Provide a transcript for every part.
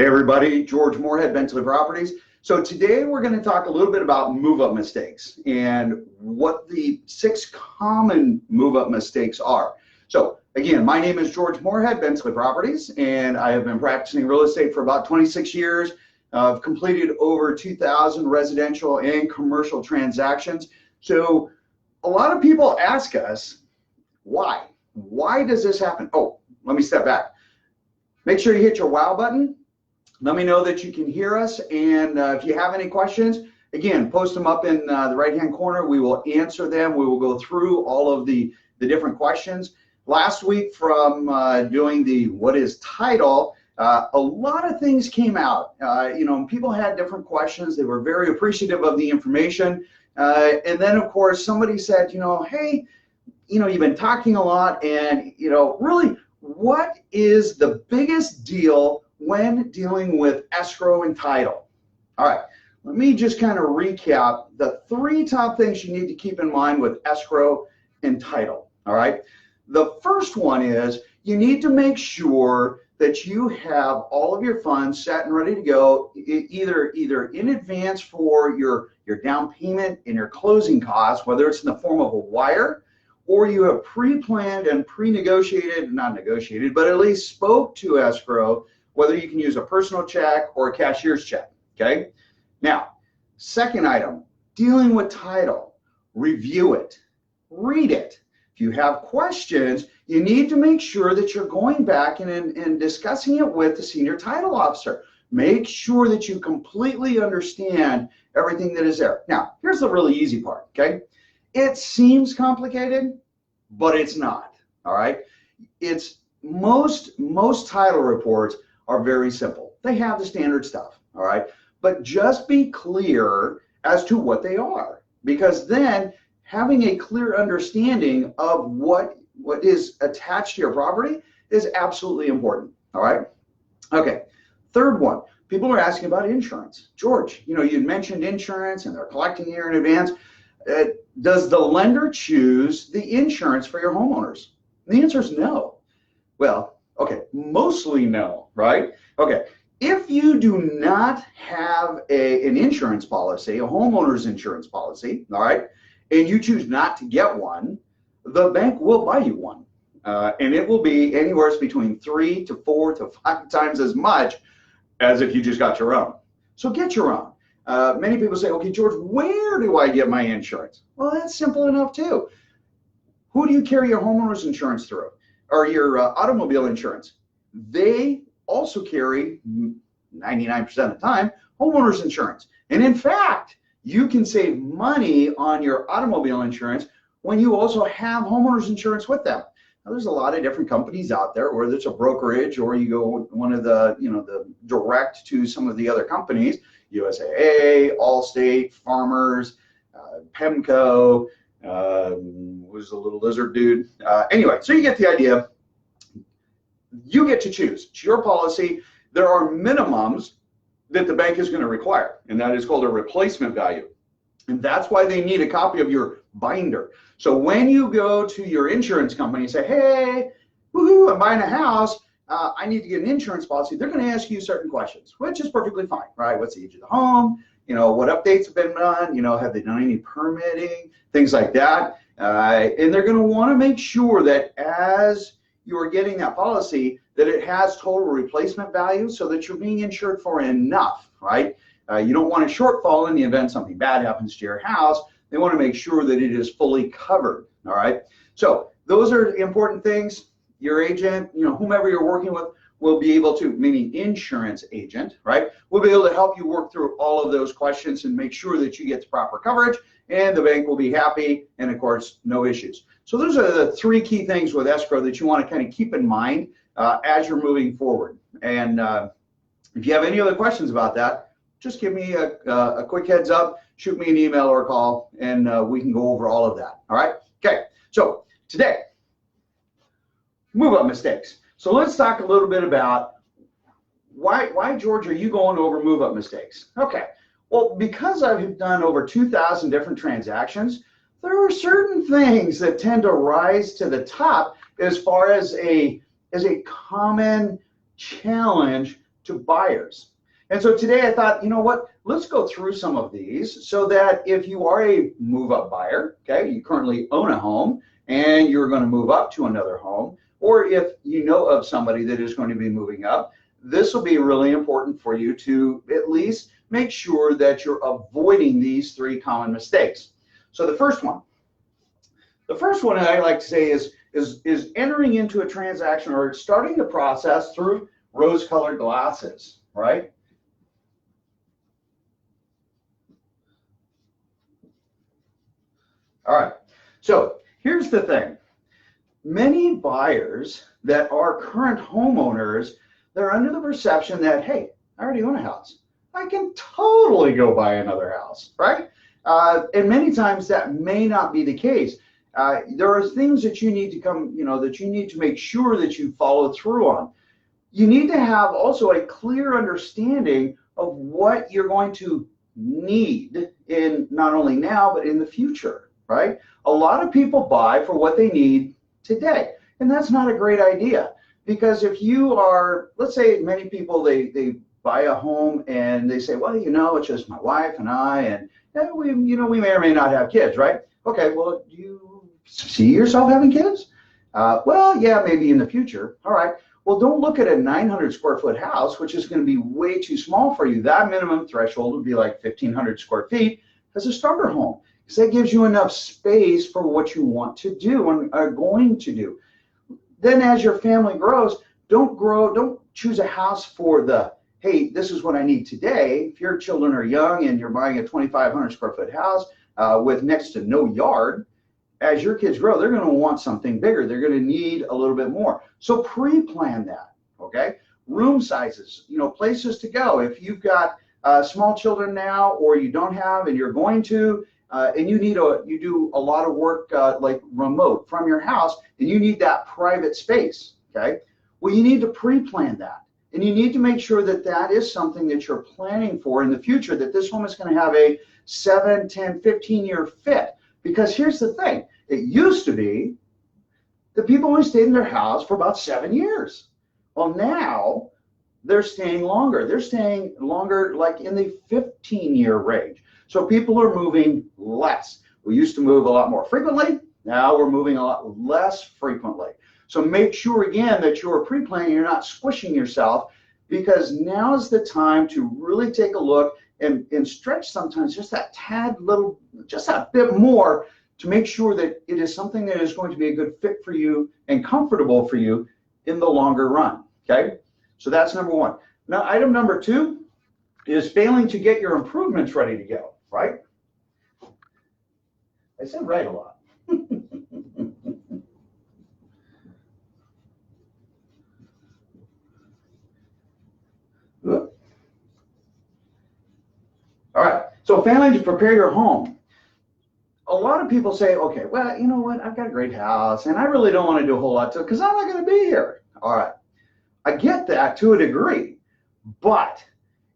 Hey everybody, George Moorhead, Bentley Properties. So today we're going to talk a little bit about move-up mistakes and what the 6 common move-up mistakes are. So again, my name is George Moorhead, Bentley Properties, and I have been practicing real estate for about 26 years. I've completed over 2,000 residential and commercial transactions. So a lot of people ask us, why? Why does this happen? Oh, let me step back. Make sure you hit your wow button. Let me know that you can hear us, and if you have any questions, again, post them up in the right-hand corner. We will answer them. We will go through all of the different questions. Last week from doing the what is title, a lot of things came out. People had different questions. They were very appreciative of the information. And then, of course, somebody said, hey, you've been talking a lot, and, really, what is the biggest deal when dealing with escrow and title? All right, let me just kind of recap the 3 top things you need to keep in mind with escrow and title. All right, the first one is you need to make sure that you have all of your funds set and ready to go, either in advance for your down payment and your closing costs, whether it's in the form of a wire, or you have pre-planned and pre-negotiated, not negotiated, but at least spoke to escrow, whether you can use a personal check or a cashier's check, okay? Now, second item, dealing with title. Review it, read it. If you have questions, you need to make sure that you're going back and discussing it with the senior title officer. Make sure that you completely understand everything that is there. Now, here's the really easy part, okay? It seems complicated, but it's not, all right? It's most title reports are very simple. They have the standard stuff, all right? But just be clear as to what they are, because then having a clear understanding of what is attached to your property is absolutely important, all right? Okay, third one, people are asking about insurance. George, you mentioned insurance and they're collecting here in advance. Does the lender choose the insurance for your homeowners? And the answer is no. Well, okay, mostly no, right? Okay, if you do not have an insurance policy, a homeowner's insurance policy, all right, and you choose not to get one, the bank will buy you one. And it will be anywhere between 3 to 4 to 5 times as much as if you just got your own. So get your own. Many people say, okay, George, where do I get my insurance? Well, that's simple enough too. Who do you carry your homeowner's insurance through? Or your automobile insurance? They also carry, 99% of the time, homeowner's insurance. And in fact, you can save money on your automobile insurance when you also have homeowner's insurance with them. Now, there's a lot of different companies out there, whether it's a brokerage or you go one of the, the direct to some of the other companies, USAA, Allstate, Farmers, Pemco, was a little lizard dude. Anyway, so you get the idea. You get to choose. It's your policy. There are minimums that the bank is going to require, and that is called a replacement value. And that's why they need a copy of your binder. So when you go to your insurance company and say, hey, woohoo, I'm buying a house, I need to get an insurance policy, they're going to ask you certain questions, which is perfectly fine, right? What's the age of the home? What updates have been done? Have they done any permitting? Things like that. And they're going to want to make sure that as you're getting that policy, that it has total replacement value so that you're being insured for enough, right? You don't want a shortfall in the event something bad happens to your house. They want to make sure that it is fully covered, all right? So those are important things. Your agent, whomever you're working with, will be able to, meaning insurance agent, right, will be able to help you work through all of those questions and make sure that you get the proper coverage, and the bank will be happy, and of course, no issues. So those are the 3 key things with escrow that you want to kind of keep in mind as you're moving forward. And if you have any other questions about that, just give me a quick heads up, shoot me an email or a call, and we can go over all of that, all right? Okay, so today, move-up mistakes. So let's talk a little bit about why, George, are you going over move-up mistakes? Okay, well, because I've done over 2,000 different transactions, there are certain things that tend to rise to the top as far as a common challenge to buyers. And so today I thought, you know what, let's go through some of these so that if you are a move-up buyer, okay, you currently own a home and you're going to move up to another home, or if you know of somebody that is going to be moving up, this will be really important for you to at least make sure that you're avoiding these three common mistakes. So the first one I like to say is entering into a transaction or starting the process through rose-colored glasses, right? All right, so here's the thing. Many buyers that are current homeowners, they're under the perception that, hey, I already own a house. I can totally go buy another house, right? And many times that may not be the case. There are things that you need to that you need to make sure that you follow through on. You need to have also a clear understanding of what you're going to need in not only now, but in the future. Right? A lot of people buy for what they need today, and that's not a great idea, because if you are, let's say many people, they buy a home and they say, well, it's just my wife and I, and we may or may not have kids, right? Okay, well, do you see yourself having kids? Well, yeah, maybe in the future. All right. Well, don't look at a 900 square foot house, which is going to be way too small for you. That minimum threshold would be like 1,500 square feet as a starter home. So that gives you enough space for what you want to do and are going to do. Then as your family grows, don't choose a house for the, hey, this is what I need today. If your children are young and you're buying a 2,500 square foot house with next to no yard, as your kids grow, they're going to want something bigger. They're going to need a little bit more. So pre-plan that, okay? Room sizes, places to go. If you've got small children now, or you don't have and you're going to, and you do a lot of work like remote from your house, and you need that private space, okay? Well, you need to pre-plan that, and you need to make sure that that is something that you're planning for in the future, that this home is going to have a 7, 10, 15-year fit. Because here's the thing, it used to be that people only stayed in their house for about 7 years. Well, now they're staying longer. They're staying longer, like in the 15-year range. So people are moving less. We used to move a lot more frequently. Now we're moving a lot less frequently. So make sure, again, that you're pre-planning, you're not squishing yourself, because now is the time to really take a look and stretch sometimes just that tad little, just that bit more, to make sure that it is something that is going to be a good fit for you and comfortable for you in the longer run, okay? So that's number one. Now, item number two is failing to get your improvements ready to go, right? I said right a lot. All right, so failing to prepare your home. A lot of people say, okay, well, you know what, I've got a great house and I really don't want to do a whole lot to it because I'm not going to be here. All right, I get that to a degree, but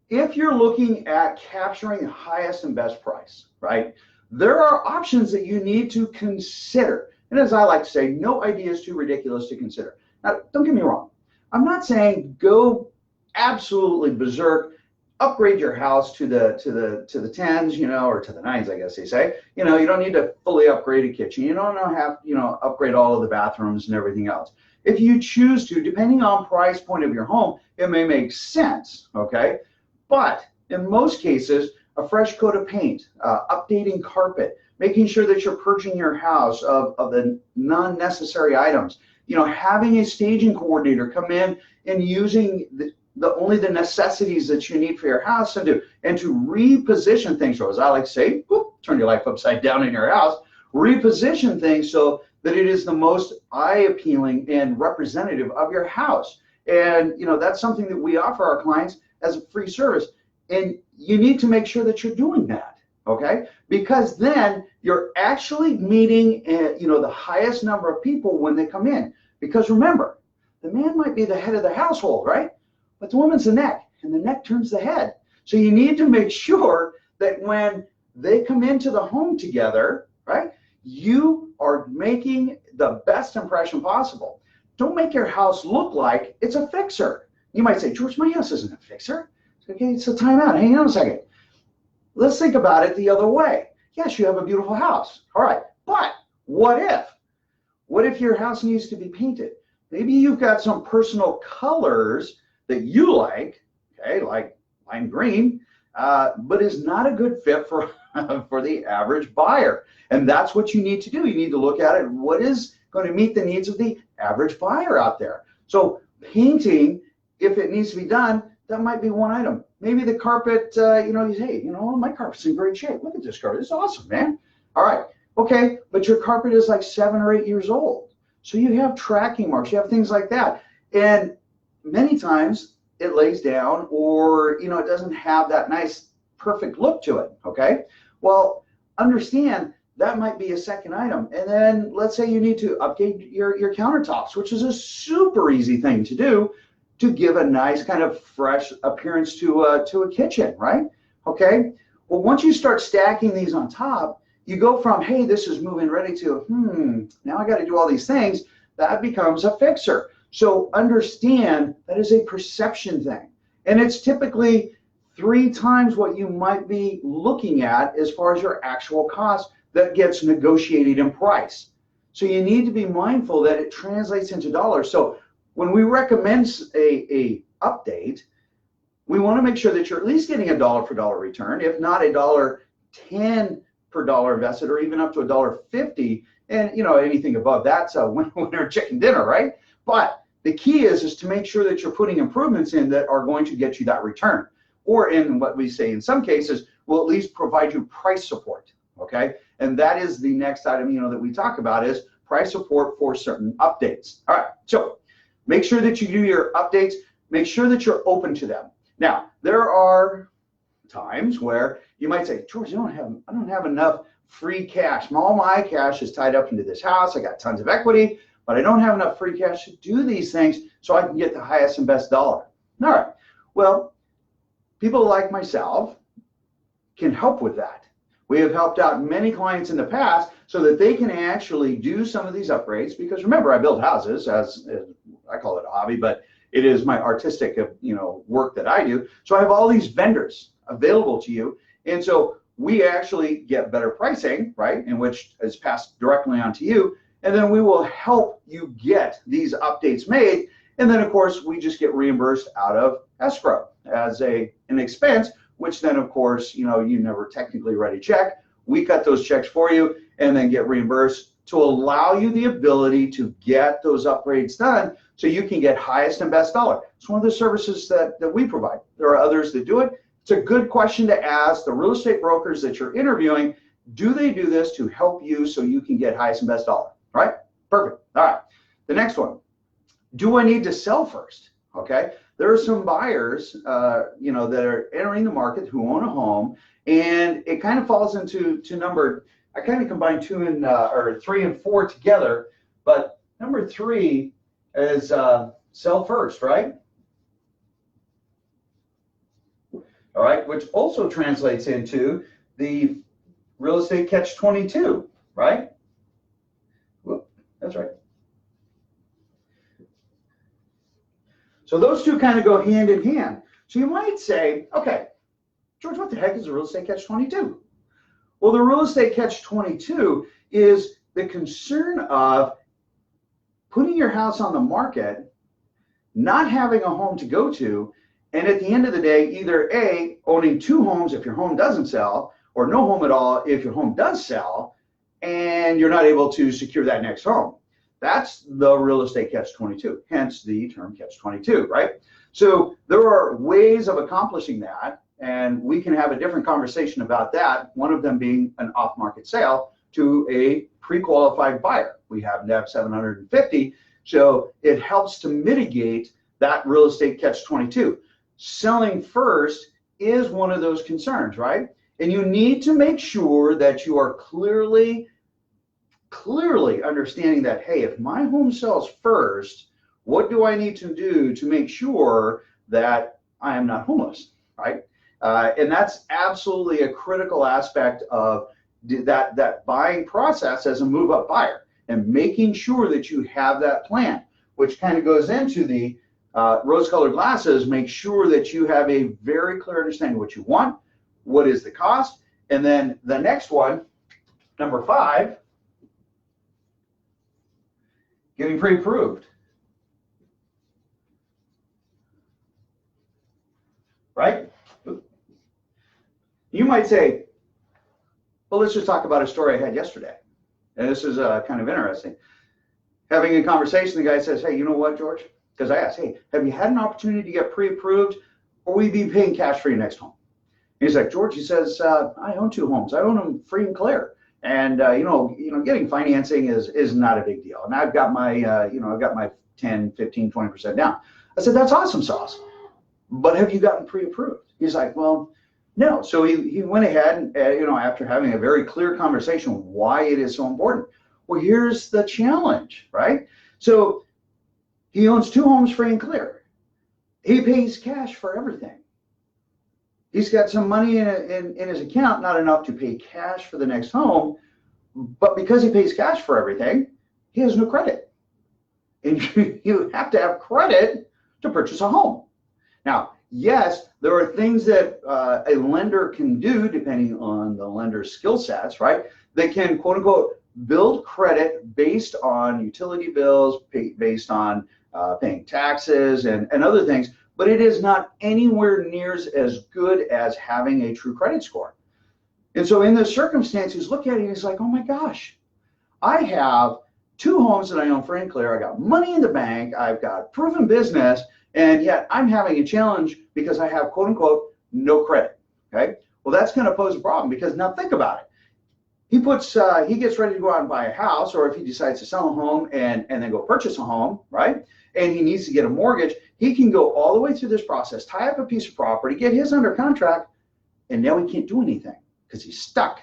if you're looking at capturing the highest and best price, right, there are options that you need to consider. And as I like to say, no idea is too ridiculous to consider. Now, don't get me wrong. I'm not saying go absolutely berserk, upgrade your house to the 10s, or to the 9s, I guess they say. You don't need to fully upgrade a kitchen. You don't have, upgrade all of the bathrooms and everything else. If you choose to, depending on price point of your home, it may make sense, okay? But in most cases, a fresh coat of paint, updating carpet, making sure that you're purging your house of the non-necessary items, having a staging coordinator come in and using only the necessities that you need for your house, and to reposition things. So as I like to say, whoop, turn your life upside down in your house, reposition things so that it is the most eye-appealing and representative of your house. And that's something that we offer our clients as a free service. And you need to make sure that you're doing that, okay? Because then you're actually meeting the highest number of people when they come in. Because remember, the man might be the head of the household, right? But the woman's the neck, and the neck turns the head. So you need to make sure that when they come into the home together, right, you are making the best impression possible. Don't make your house look like it's a fixer. You might say, George, my house isn't a fixer. Okay, so time out. Hang on a second. Let's think about it the other way. Yes, you have a beautiful house. All right, but what if? What if your house needs to be painted? Maybe you've got some personal colors that you like, okay, like lime green, but is not a good fit for, for the average buyer. And that's what you need to do. You need to look at it. What is going to meet the needs of the average buyer out there? So painting, if it needs to be done, that might be one item. Maybe the carpet, you know, hey, you know, my carpet's in great shape. Look at this carpet. It's awesome, man. All right. Okay. But your carpet is like 7 or 8 years old. So you have tracking marks. You have things like that. And many times it lays down, or, you know, it doesn't have that nice, perfect look to it. Okay. Well, understand that might be a second item. And then let's say you need to update your countertops, which is a super easy thing to do to give a nice kind of fresh appearance to a kitchen, right? Okay. Well, once you start stacking these on top, you go from, hey, this is moving ready to, now I got to do all these things. That becomes a fixer. So understand that is a perception thing. And it's typically 3 times what you might be looking at as far as your actual cost that gets negotiated in price. So you need to be mindful that it translates into dollars. So when we recommend a update, we want to make sure that you're at least getting a dollar for dollar return, if not $1.10 per dollar invested, or even up to $1.50. And you know, anything above that's a winner chicken dinner, right? But the key is to make sure that you're putting improvements in that are going to get you that return, or in what we say in some cases, will at least provide you price support. Okay, and that is the next item, you know, that we talk about is price support for certain updates. All right, so make sure that you do your updates. Make sure that you're open to them. Now, there are times where you might say, George, I don't have enough free cash. All my cash is tied up into this house. I got tons of equity, but I don't have enough free cash to do these things so I can get the highest and best dollar. All right. Well, people like myself can help with that. We have helped out many clients in the past so that they can actually do some of these upgrades, because remember, I build houses as I call it a hobby, but it is my artistic, you know, work that I do. So I have all these vendors available to you. And so we actually get better pricing, right, in which is passed directly on to you. And then we will help you get these updates made. And then, of course, we just get reimbursed out of escrow as an expense, which then, of course, you know, you never technically write a check. We cut those checks for you and then get reimbursed to allow you the ability to get those upgrades done so you can get highest and best dollar. It's one of the services that we provide. There are others that do it. It's a good question to ask the real estate brokers that you're interviewing. Do they do this to help you so you can get highest and best dollar? All right? Perfect. All right. The next one. Do I need to sell first? Okay. There are some buyers, you know, that are entering the market who own a home, and it kind of falls into number. I kind of combine 2 and or 3 and 4 together, but number 3 is sell first, right? All right, which also translates into the real estate catch-22, right? Whoop, that's right. So those two kind of go hand in hand. So you might say, okay, George, what the heck is a real estate catch-22? Well, the real estate catch-22 is the concern of putting your house on the market, not having a home to go to, and at the end of the day, either A, owning 2 homes if your home doesn't sell, or no home at all if your home does sell, and you're not able to secure that next home. That's the real estate catch-22, hence the term catch-22, right? So there are ways of accomplishing that, and we can have a different conversation about that, one of them being an off-market sale to a pre-qualified buyer. We happen to have 750, so it helps to mitigate that real estate catch-22. Selling first is one of those concerns, right? And you need to make sure that you are clearly understanding that, hey, if my home sells first, what do I need to do to make sure that I am not homeless, right? And that's absolutely a critical aspect of that buying process as a move-up buyer, and making sure that you have that plan, which kind of goes into the rose-colored glasses, make sure that you have a very clear understanding of what you want, what is the cost, and then the next one, number 5, getting pre-approved. Right? You might say, well, let's just talk about a story I had yesterday. And this is kind of interesting. Having a conversation, the guy says, hey, you know what, George? Because I asked, hey, have you had an opportunity to get pre-approved, or will you be paying cash for your next home? And he's like, George, he says, I own 2 homes. I own them free and clear. And, getting financing is not a big deal. And I've got my, I've got my 10, 15, 20% down. I said, that's awesome sauce. But have you gotten pre-approved? He's like, well, no. So he went ahead and, after having a very clear conversation why it is so important. Well, here's the challenge, right? So he owns 2 homes free and clear. He pays cash for everything. He's got some money in his account, not enough to pay cash for the next home, but because he pays cash for everything, he has no credit. And you have to have credit to purchase a home. Now, yes, there are things that a lender can do depending on the lender's skill sets, right? They can, quote unquote, build credit based on utility bills, based on paying taxes and other things, but it is not anywhere near as good as having a true credit score. And so in this circumstance, he's looking at it and he's like, oh my gosh, I have 2 homes that I own free and clear. I got money in the bank. I've got proven business. And yet I'm having a challenge because I have, quote unquote, no credit. Okay. Well, that's going to pose a problem because now think about it. He gets ready to go out and buy a house, or if he decides to sell a home and then go purchase a home, right? And he needs to get a mortgage, he can go all the way through this process, tie up a piece of property, get his under contract, and now he can't do anything because he's stuck.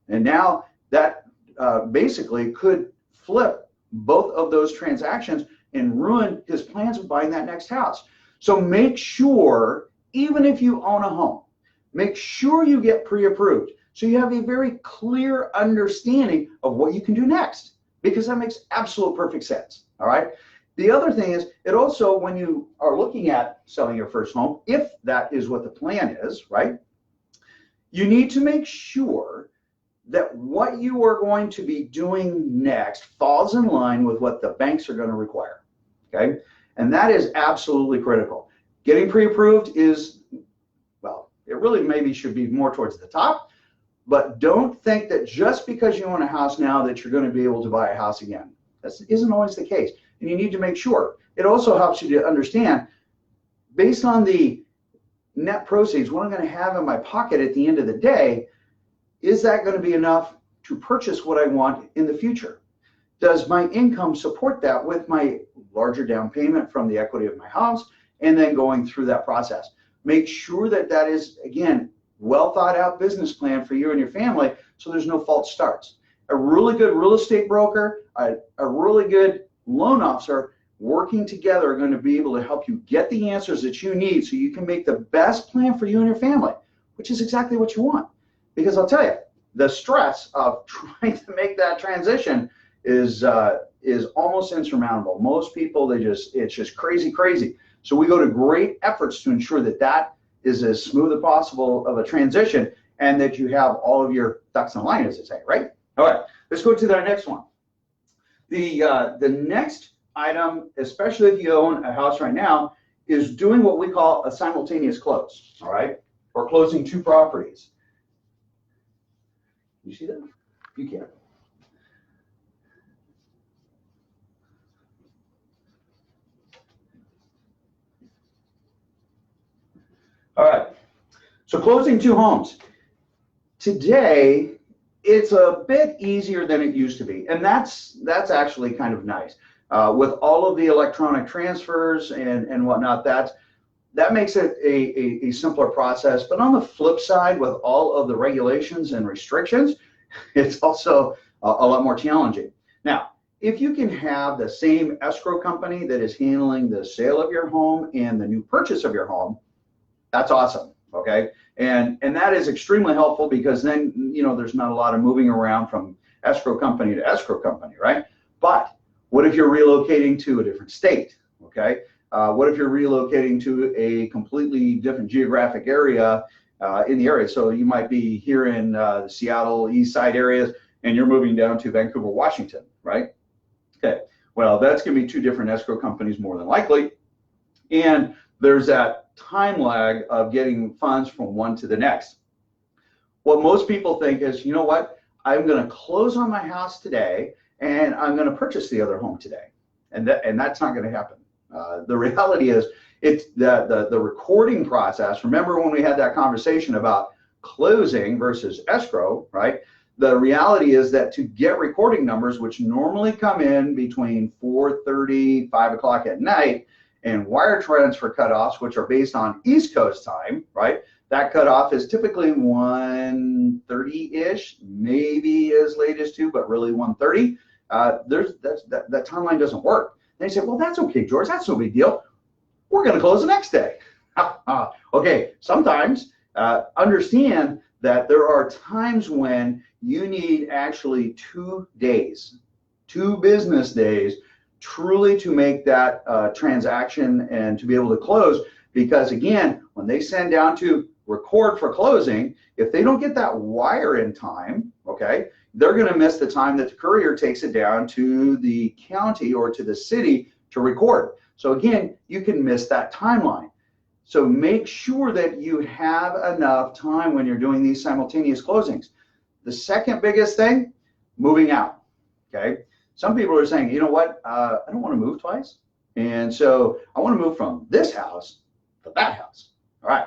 And now that basically could flip both of those transactions and ruin his plans of buying that next house. So make sure, even if you own a home, make sure you get pre-approved so you have a very clear understanding of what you can do next, because that makes absolute perfect sense. All right. The other thing is, it also, when you are looking at selling your first home, if that is what the plan is, right, you need to make sure that what you are going to be doing next falls in line with what the banks are going to require. Okay. And that is absolutely critical. Getting pre-approved is, well, it really maybe should be more towards the top, but don't think that just because you own a house now that you're going to be able to buy a house again. That isn't always the case. And you need to make sure. It also helps you to understand, based on the net proceeds, what I'm going to have in my pocket at the end of the day, is that going to be enough to purchase what I want in the future? Does my income support that with my larger down payment from the equity of my house, and then going through that process? Make sure that that is, again, well thought out business plan for you and your family, so there's no false starts. A really good real estate broker, a really good loan officer working together are going to be able to help you get the answers that you need so you can make the best plan for you and your family, which is exactly what you want. Because I'll tell you, the stress of trying to make that transition is almost insurmountable. Most people, it's just crazy. So we go to great efforts to ensure that that is as smooth as possible of a transition, and that you have all of your ducks in line, as they say, right? All right, let's go to the next one. The next item, especially if you own a house right now, is doing what we call a simultaneous close, all right? Or closing 2 properties. You see that? You can. All right, so closing 2 homes. Today, it's a bit easier than it used to be, and that's actually kind of nice. With all of the electronic transfers and whatnot, that makes it a simpler process. But on the flip side, with all of the regulations and restrictions, it's also a lot more challenging. Now, if you can have the same escrow company that is handling the sale of your home and the new purchase of your home, that's awesome. Okay. And that is extremely helpful, because then, there's not a lot of moving around from escrow company to escrow company, right? But what if you're relocating to a different state? Okay. What if you're relocating to a completely different geographic area in the area? So you might be here in the Seattle East Side areas, and you're moving down to Vancouver, Washington, right? Okay, well, that's going to be two different escrow companies more than likely. And there's that time lag of getting funds from one to the next. What most people think is, you know what, I'm going to close on my house today and I'm going to purchase the other home today. And that's not going to happen. The reality is, it's the recording process. Remember when we had that conversation about closing versus escrow, right? The reality is that to get recording numbers, which normally come in between 4:30, 5 o'clock at night, and wire transfer cutoffs, which are based on East Coast time, right? That cutoff is typically 1:30-ish, maybe as late as 2, but really 1:30. That timeline doesn't work. They say, well, that's okay, George, that's no big deal. We're going to close the next day. Okay, sometimes understand that there are times when you need actually 2 days, 2 business days, truly to make that transaction and to be able to close. Because again, when they send down to record for closing, if they don't get that wire in time, okay, they're going to miss the time that the courier takes it down to the county or to the city to record. So again, you can miss that timeline. So make sure that you have enough time when you're doing these simultaneous closings. The second biggest thing, moving out, okay? Some people are saying, you know what, I don't want to move twice. And so I want to move from this house to that house. All right.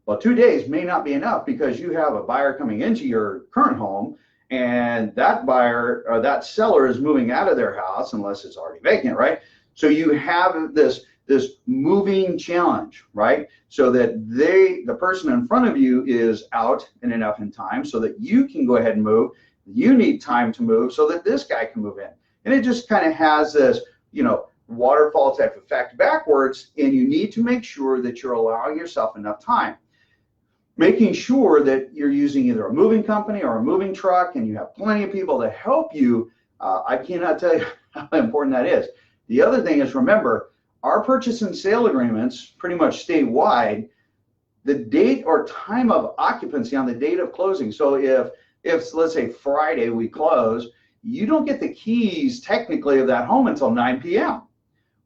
Well, 2 days may not be enough because you have a buyer coming into your current home, and that buyer or that seller is moving out of their house unless it's already vacant, right? So you have this moving challenge, right? So that the person in front of you is out in enough in time so that you can go ahead and move. You need time to move so that this guy can move in. And it just kind of has this, you know, waterfall type effect backwards, and you need to make sure that you're allowing yourself enough time. Making sure that you're using either a moving company or a moving truck and you have plenty of people to help you. I cannot tell you how important that is. The other thing is, remember, our purchase and sale agreements pretty much statewide, the date or time of occupancy on the date of closing. So if let's say Friday we close, you don't get the keys technically of that home until 9 p.m.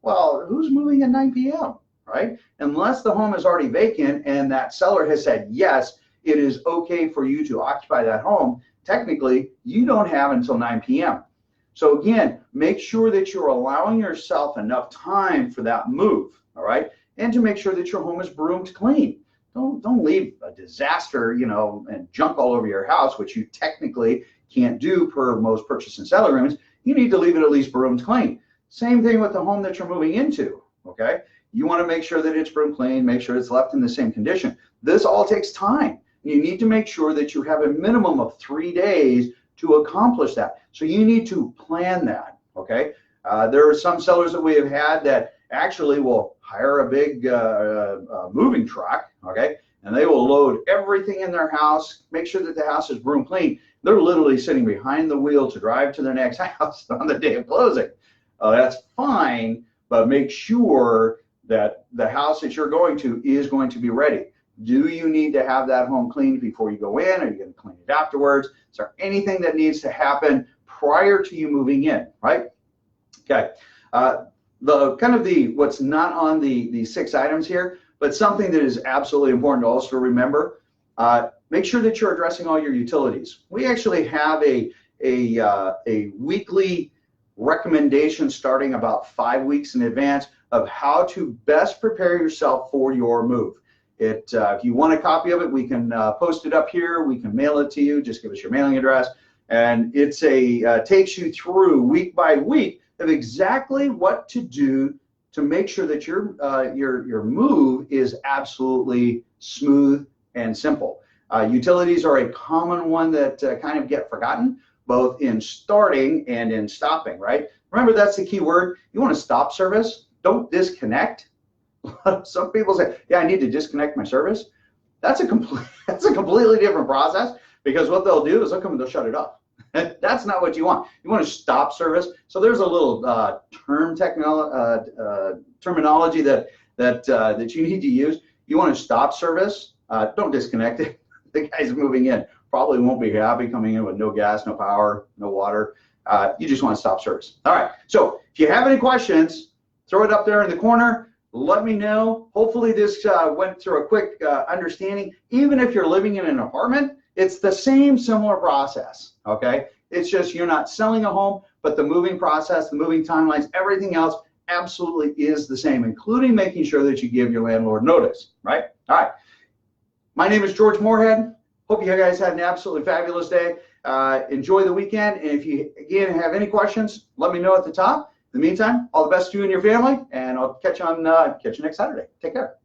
Well, who's moving at 9 p.m., right? Unless the home is already vacant and that seller has said, yes, it is okay for you to occupy that home, technically you don't have until 9 p.m. So again, make sure that you're allowing yourself enough time for that move, all right? And to make sure that your home is broomed clean. Don't leave a disaster, you know, and junk all over your house, which you technically can't do per most purchase and sale agreements. You need to leave it at least broomed clean. Same thing with the home that you're moving into, okay? You want to make sure that it's broomed clean, make sure it's left in the same condition. This all takes time. You need to make sure that you have a minimum of 3 days to accomplish that. So you need to plan that, okay? There are some sellers that we have had that actually will hire a big moving truck, okay? And they will load everything in their house, make sure that the house is broom clean. They're literally sitting behind the wheel to drive to their next house on the day of closing. That's fine, but make sure that the house that you're going to is going to be ready. Do you need to have that home cleaned before you go in? Are you going to clean it afterwards? Is there anything that needs to happen prior to you moving in, right? Okay. What's not on the 6 items here, but something that is absolutely important to also remember, make sure that you're addressing all your utilities. We actually have a weekly recommendation starting about 5 weeks in advance of how to best prepare yourself for your move. If you want a copy of it, we can post it up here. We can mail it to you. Just give us your mailing address, and it's takes you through week by week of exactly what to do to make sure that your move is absolutely smooth and simple. Utilities are a common one that kind of get forgotten, both in starting and in stopping, right? Remember, that's the key word. You want to stop service, don't disconnect. Some people say, yeah, I need to disconnect my service. That's a completely different process, because what they'll do is they'll come and they'll shut it off. That's not what you want. You want to stop service. So there's a little terminology that you need to use. You want to stop service. Don't disconnect it. The guy's moving in probably won't be happy coming in with no gas, no power, no water. You just want to stop service. All right. So if you have any questions, throw it up there in the corner. Let me know. Hopefully this went through a quick understanding. Even if you're living in an apartment, it's the same similar process, okay? It's just you're not selling a home, but the moving process, the moving timelines, everything else absolutely is the same, including making sure that you give your landlord notice, right? All right. My name is George Moorhead. Hope you guys had an absolutely fabulous day. Enjoy the weekend. And if you, again, have any questions, let me know at the top. In the meantime, all the best to you and your family, and I'll catch you next Saturday. Take care.